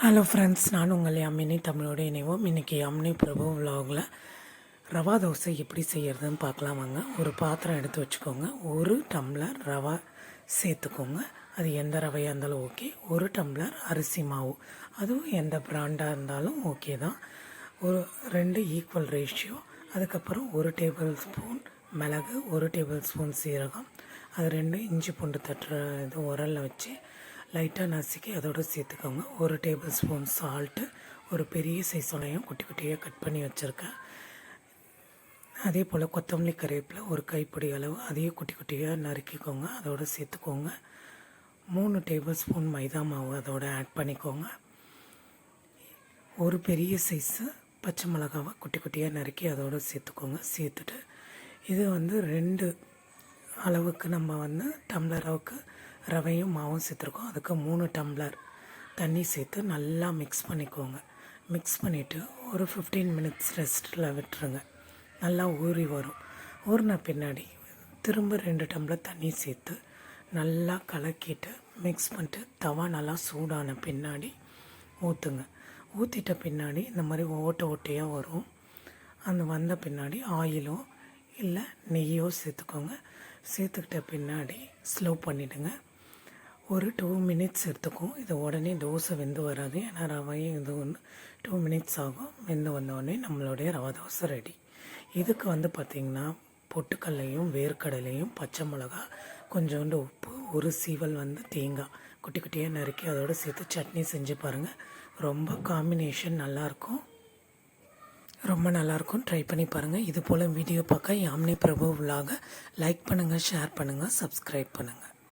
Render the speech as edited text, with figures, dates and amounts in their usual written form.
Hello friends, நான் உங்கள் அம்மினி தமிழோடு இணைவோம். இன்றைக்கி அம்னி பிரபு விலாகில் ரவா தோசை எப்படி செய்கிறதுன்னு பார்க்கலாம் வாங்க. ஒரு பாத்திரம் எடுத்து வச்சுக்கோங்க. ஒரு டம்ளர் ரவா சேர்த்துக்கோங்க. அது எந்த ரவையாக இருந்தாலும் ஓகே. ஒரு டம்ளர் அரிசி மாவு, அதுவும் எந்த பிராண்டாக இருந்தாலும் ஓகே தான். ஒரு 2 ஈக்குவல் ரேஷியோ. அதுக்கப்புறம் 1 டேபிள் ஸ்பூன் மிளகு, 1 டேபிள் ஸ்பூன் சீரகம், அது 2 இஞ்சி பூண்டு தட்டுற இது உரலில் வச்சு லைட்டாக நசுக்கி அதோடு சேர்த்துக்கோங்க. 1 டேபிள் ஸ்பூன் சால்ட்டு, ஒரு பெரிய சைஸ் வெங்காயம் குட்டி குட்டியாக கட் பண்ணி வச்சுருக்கேன். அதே போல் கொத்தமல்லி கருவேப்பிலை ஒரு கைப்பிடி அளவு, அதையும் குட்டி குட்டியாக நறுக்கிக்கோங்க, அதோடு சேர்த்துக்கோங்க. 3 டேபிள் ஸ்பூன் மைதா மாவு அதோடு ஆட் பண்ணிக்கோங்க. ஒரு பெரிய சைஸு பச்சை மிளகாவை குட்டி குட்டியாக நறுக்கி அதோடு சேர்த்துக்கோங்க. சேர்த்துட்டு இது 2 அளவுக்கு நம்ம டம்ளர் அளவுக்கு ரவையும் மாவும் சேர்த்துருக்கோம். அதுக்கு 3 டம்ளர் தண்ணி சேர்த்து நல்லா மிக்ஸ் பண்ணிக்கோங்க. மிக்ஸ் பண்ணிவிட்டு ஒரு 15 மினிட்ஸ் ரெஸ்ட்டில் விட்டுருங்க. நல்லா ஊறி வரும். ஊறின பின்னாடி திரும்ப 2 டம்ளர் தண்ணி சேர்த்து நல்லா கலக்கிட்டு மிக்ஸ் பண்ணிட்டு தவா நல்லா சூடான பின்னாடி ஊற்றுங்க. ஊற்றிட்ட பின்னாடி இந்த மாதிரி ஓட்டை ஓட்டையாக வரும். அந்த வந்த பின்னாடி ஆயிலோ இல்லை நெய்யோ சேர்த்துக்கோங்க. சேர்த்துக்கிட்ட பின்னாடி ஸ்லோ பண்ணிவிடுங்க. ஒரு 2 மினிட்ஸ் எடுத்துக்கும். இது உடனே தோசை வெந்து வராது, ஏன்னா ரவையும் இது 2 மினிட்ஸ் ஆகும். வெந்து வந்தோடனே நம்மளுடைய ரவை தோசை ரெடி. இதுக்கு பார்த்திங்கன்னா பொட்டுக்கல்லையும் வேர்க்கடலையும் பச்சை மிளகா, கொஞ்சோண்டு உப்பு, ஒரு சீவல் தேங்காய் குட்டி குட்டியாக நறுக்கி அதோடு சேர்த்து சட்னி செஞ்சு பாருங்கள். ரொம்ப காம்பினேஷன் நல்லாயிருக்கும், ரொம்ப நல்லாயிருக்கும். ட்ரை பண்ணி பாருங்கள். இது போல் வீடியோ பார்க்க அம்னி பிரபு விலாகை லைக் பண்ணுங்கள், ஷேர் பண்ணுங்கள், சப்ஸ்கிரைப் பண்ணுங்கள்.